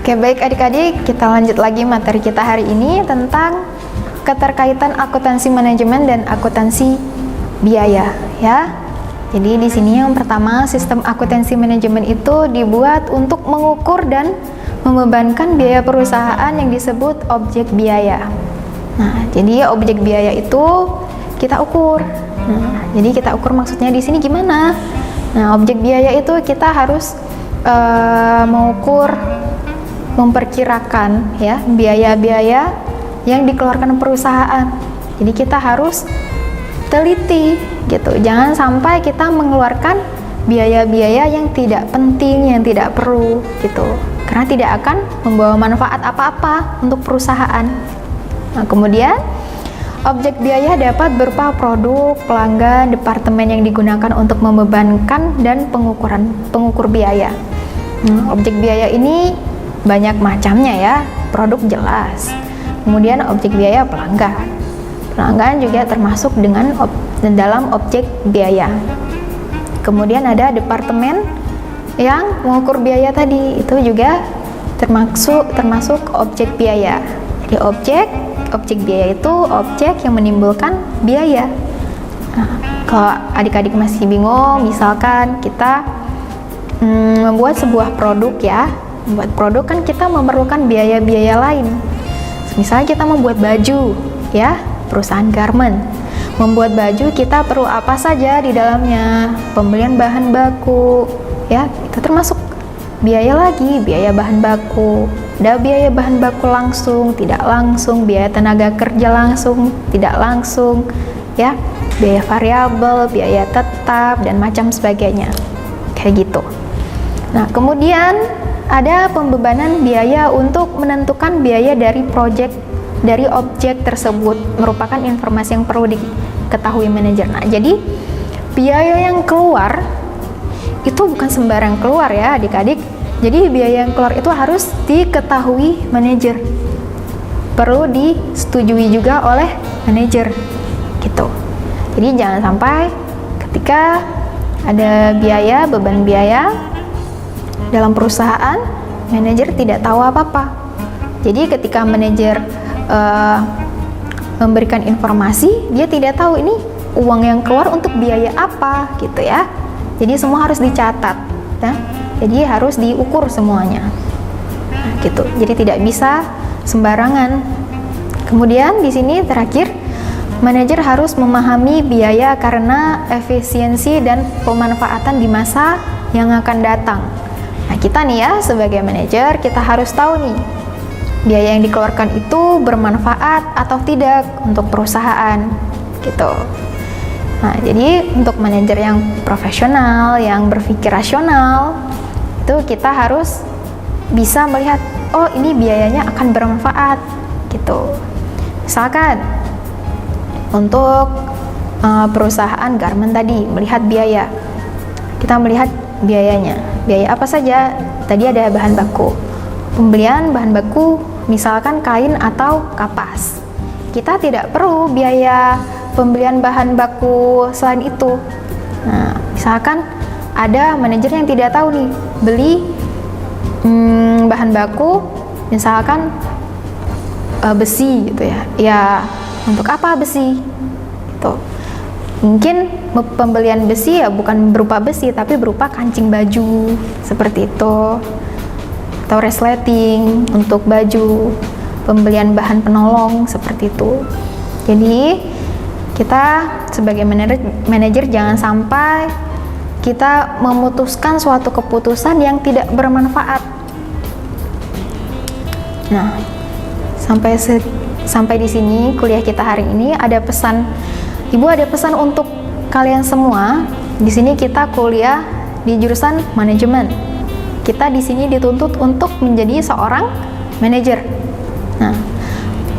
Oke, baik adik-adik, kita lanjut lagi materi kita hari ini tentang keterkaitan akuntansi manajemen dan akuntansi biaya, ya. Jadi di sini yang pertama, sistem akuntansi manajemen itu dibuat untuk mengukur dan membebankan biaya perusahaan yang disebut objek biaya. Nah, jadi objek biaya itu kita ukur. Nah, jadi kita ukur maksudnya di sini gimana? Nah, objek biaya itu kita harus mengukur, memperkirakan ya biaya-biaya yang dikeluarkan perusahaan. Jadi kita harus teliti gitu. Jangan sampai kita mengeluarkan biaya-biaya yang tidak penting, yang tidak perlu gitu. Karena tidak akan membawa manfaat apa-apa untuk perusahaan. Nah, kemudian objek biaya dapat berupa produk, pelanggan, departemen yang digunakan untuk membebankan dan pengukur biaya. Objek biaya ini banyak macamnya ya, produk jelas. Kemudian objek biaya pelanggan. Pelanggan juga termasuk dalam objek biaya. Kemudian ada departemen yang mengukur biaya tadi, itu juga termasuk objek biaya. Jadi objek biaya itu objek yang menimbulkan biaya. Nah, kalau adik-adik masih bingung, misalkan kita membuat sebuah produk ya. Membuat produk kan kita memerlukan biaya-biaya lain. Misalnya kita membuat baju ya, perusahaan garment. Membuat baju kita perlu apa saja di dalamnya? Pembelian bahan baku ya, itu termasuk biaya lagi, biaya bahan baku. Ada biaya bahan baku langsung, tidak langsung, biaya tenaga kerja langsung, tidak langsung ya, biaya variabel, biaya tetap dan macam sebagainya. Kayak gitu. Nah, kemudian ada pembebanan biaya untuk menentukan biaya dari objek tersebut, merupakan informasi yang perlu diketahui manajer. Nah, jadi biaya yang keluar itu bukan sembarang keluar ya adik-adik. Jadi biaya yang keluar itu harus diketahui manajer, perlu disetujui juga oleh manajer gitu. Jadi jangan sampai ketika ada biaya, beban biaya dalam perusahaan, manajer tidak tahu apa-apa. Jadi ketika manajer memberikan informasi, dia tidak tahu ini uang yang keluar untuk biaya apa gitu ya. Jadi semua harus dicatat ya. Jadi harus diukur semuanya. Nah, gitu. Jadi tidak bisa sembarangan. Kemudian di sini terakhir, manajer harus memahami biaya karena efisiensi dan pemanfaatan di masa yang akan datang. Nah, kita nih ya sebagai manajer, kita harus tahu nih biaya yang dikeluarkan itu bermanfaat atau tidak untuk perusahaan gitu. Nah, jadi untuk manajer yang profesional, yang berpikir rasional, itu kita harus bisa melihat, oh ini biayanya akan bermanfaat gitu. Misalkan untuk perusahaan garment tadi, melihat biaya, kita melihat biayanya. Biaya apa saja? Tadi ada bahan baku. Pembelian bahan baku, misalkan kain atau kapas. Kita tidak perlu biaya pembelian bahan baku selain itu. Nah, misalkan ada manajer yang tidak tahu nih, beli bahan baku, misalkan besi gitu ya. Ya, untuk apa besi? Gitu. Mungkin pembelian besi ya bukan berupa besi, tapi berupa kancing baju, seperti itu. Atau resleting untuk baju, pembelian bahan penolong, seperti itu. Jadi, kita sebagai manajer jangan sampai kita memutuskan suatu keputusan yang tidak bermanfaat. Nah, sampai di sini kuliah kita hari ini ada pesan. Ibu ada pesan untuk kalian semua. Di sini kita kuliah di jurusan manajemen. Kita di sini dituntut untuk menjadi seorang manajer. Nah,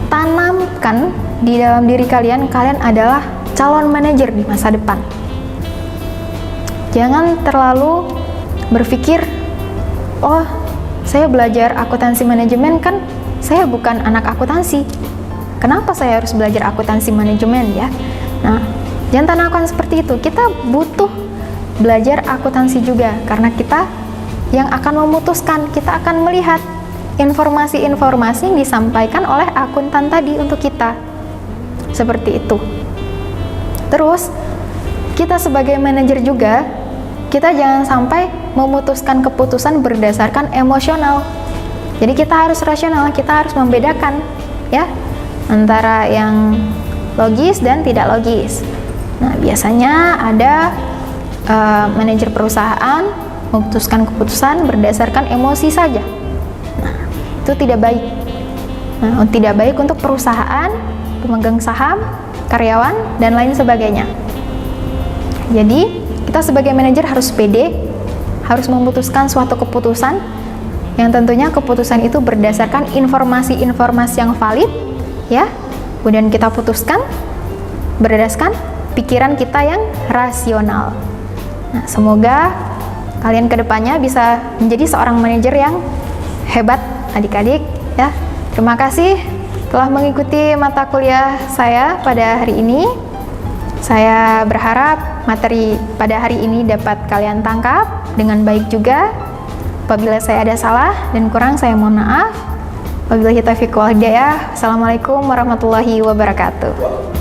tanamkan di dalam diri kalian adalah calon manajer di masa depan. Jangan terlalu berpikir, oh, saya belajar akuntansi manajemen kan saya bukan anak akuntansi. Kenapa saya harus belajar akuntansi manajemen ya? Nah, jangan tanamkan seperti itu. Kita butuh belajar akuntansi juga karena kita yang akan memutuskan, kita akan melihat informasi-informasi yang disampaikan oleh akuntan tadi untuk kita. Seperti itu. Terus, kita sebagai manajer juga, kita jangan sampai memutuskan keputusan berdasarkan emosional. Jadi kita harus rasional, kita harus membedakan ya antara yang logis dan tidak logis. Nah, biasanya ada manajer perusahaan memutuskan keputusan berdasarkan emosi saja. Nah, itu tidak baik. Nah, tidak baik untuk perusahaan, pemegang saham, karyawan, dan lain sebagainya. Jadi, kita sebagai manajer harus pede, harus memutuskan suatu keputusan yang tentunya keputusan itu berdasarkan informasi-informasi yang valid, ya. Kemudian kita putuskan berdasarkan pikiran kita yang rasional. Nah, semoga kalian kedepannya bisa menjadi seorang manajer yang hebat, adik-adik, ya. Terima kasih telah mengikuti mata kuliah saya pada hari ini. Saya berharap materi pada hari ini dapat kalian tangkap dengan baik juga. Apabila saya ada salah dan kurang, saya mohon maaf. Wabillahi taufiq wal hidayah. Assalamualaikum warahmatullahi wabarakatuh.